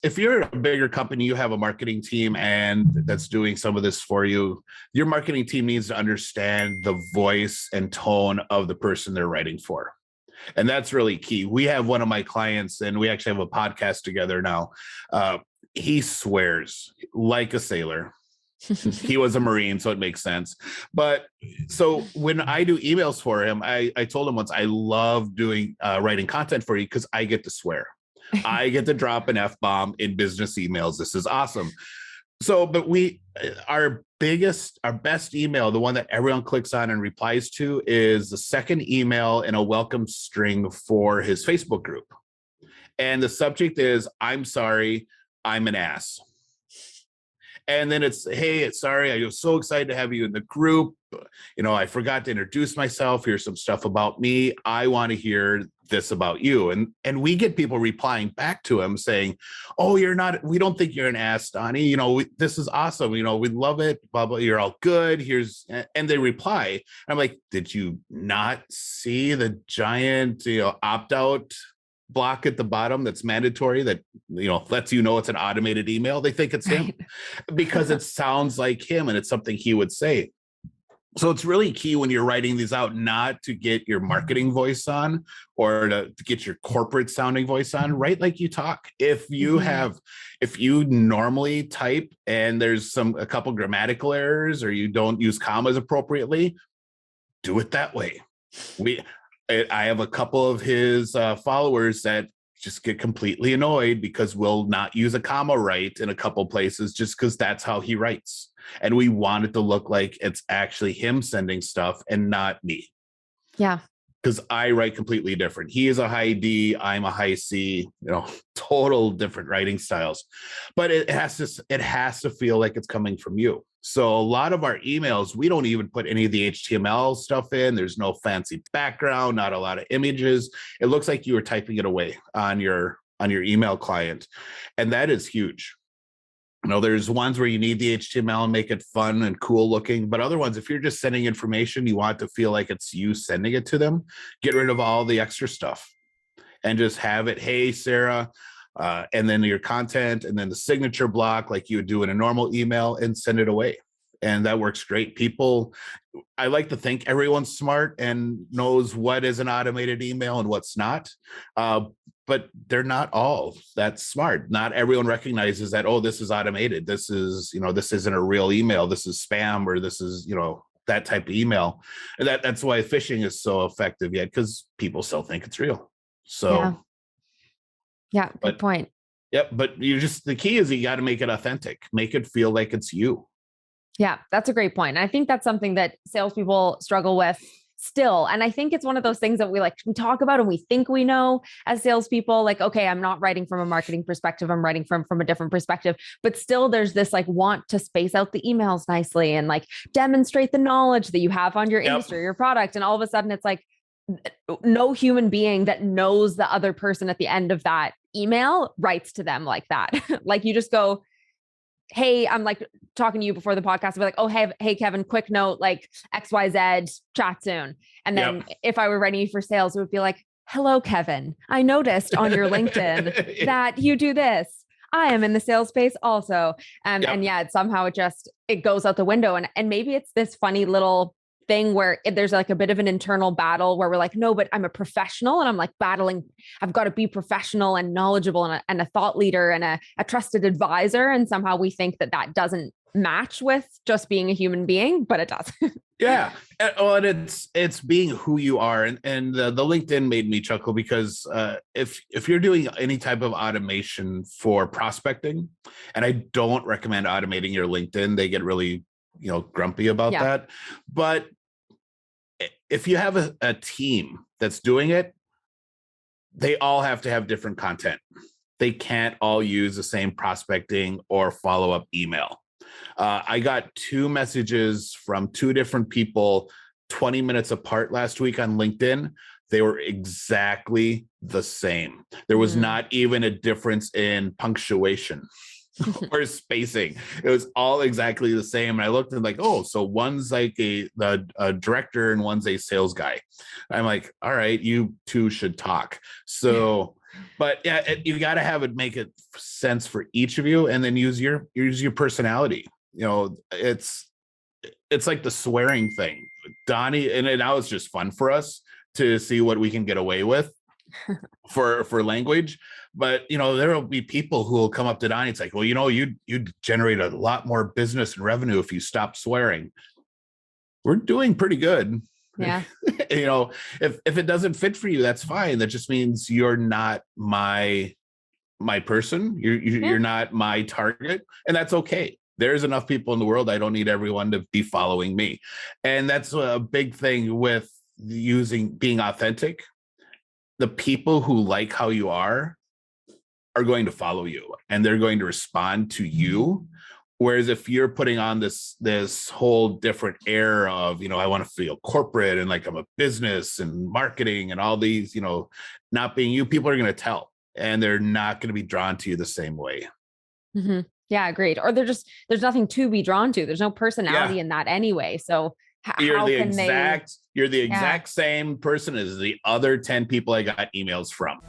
if you're a bigger company, you have a marketing team and that's doing some of this for you, your marketing team needs to understand the voice and tone of the person they're writing for. And that's really key. We have one of my clients, and we actually have a podcast together now. He swears like a sailor. He was a Marine, so it makes sense. But so when I do emails for him, I told him once, I love doing writing content for you because I get to swear. I get to drop an F-bomb in business emails. This is awesome. So, but our best email, the one that everyone clicks on and replies to, is the second email in a welcome string for his Facebook group. And the subject is, I'm sorry, I'm an ass. And then it's, hey, sorry, I was so excited to have you in the group. I forgot to introduce myself. Here's some stuff about me. I want to hear this about you. And we get people replying back to him saying, oh, we don't think you're an ass, Donnie. This is awesome. We love it. Blah, blah. You're all good. And they reply. And I'm like, did you not see the giant, opt-out block at the bottom that's mandatory that lets you know it's an automated email? They think it's him because it sounds like him and it's something he would say. So it's really key when you're writing these out, not to get your marketing voice on or to get your corporate sounding voice on. Write like you talk. If you normally type and there's a couple grammatical errors or you don't use commas appropriately, do it that way. I have a couple of his followers that just get completely annoyed because we'll not use a comma right in a couple places just because that's how he writes. And we want it to look like it's actually him sending stuff and not me. Yeah. Because I write completely different. He is a high D, I'm a high C, total different writing styles. But it has to feel like it's coming from you. So a lot of our emails, we don't even put any of the HTML stuff in. There's no fancy background, not a lot of images. It looks like you were typing it away on your email client. And that is huge. There's ones where you need the HTML and make it fun and cool looking, but other ones, if you're just sending information, you want it to feel like it's you sending it to them, get rid of all the extra stuff and just have it, hey, Sarah, and then your content and then the signature block like you would do in a normal email and send it away. And that works great. I like to think everyone's smart and knows what is an automated email and what's not. But they're not all that smart. Not everyone recognizes that, oh, this is automated. This isn't a real email. This is spam, or this is, that type of email. And that's why phishing is so effective yet, because people still think it's real. So yeah, good point. Yep. But the key is you got to make it authentic, make it feel like it's you. Yeah, that's a great point. And I think that's something that salespeople struggle with still. And I think it's one of those things that we talk about and we think we know as salespeople, like, okay, I'm not writing from a marketing perspective. I'm writing from a different perspective, but still there's this want to space out the emails nicely and demonstrate the knowledge that you have on your industry, your product. And all of a sudden it's no human being that knows the other person at the end of that email writes to them like that. You just go, hey, I'm talking to you before the podcast. I'll be like, oh, hey, Kevin, quick note, XYZ, chat soon. And then if I were writing you for sales, it would be like, hello, Kevin. I noticed on your LinkedIn that you do this. I am in the sales space also. And somehow it goes out the window. And maybe it's this funny little thing where there's a bit of an internal battle where we're no, but I'm a professional and I'm battling. I've got to be professional and knowledgeable and a thought leader and a trusted advisor. And somehow we think that doesn't match with just being a human being, but it does. Yeah. And it's being who you are. And the LinkedIn made me chuckle because if you're doing any type of automation for prospecting, and I don't recommend automating your LinkedIn, they get really grumpy about that. But if you have a team that's doing it, they all have to have different content. They can't all use the same prospecting or follow-up email. I got 2 messages from 2 different people 20 minutes apart last week on LinkedIn. They were exactly the same. There was not even a difference in punctuation or spacing. It was all exactly the same. And I looked and oh, so one's a director and one's a sales guy. I'm like, all right, you two should talk. So But yeah, you got to have it make it sense for each of you, and then use your personality. It's like the swearing thing, Donnie, and now it's just fun for us to see what we can get away with for language. But there will be people who will come up to Donnie. It's like, well, you'd generate a lot more business and revenue if you stop swearing. We're doing pretty good. Yeah. If it doesn't fit for you, that's fine. That just means you're not my person. You're not my target, and that's okay. There's enough people in the world. I don't need everyone to be following me. And that's a big thing with being authentic. The people who like how you are going to follow you, and they're going to respond to you. Whereas if you're putting on this whole different air of, I want to feel corporate and like I'm a business and marketing and all these, not being you, people are going to tell, and they're not going to be drawn to you the same way. Mm-hmm. Yeah, agreed. Or there's nothing to be drawn to. There's no personality in that anyway. So you're the exact same person as the other 10 people I got emails from.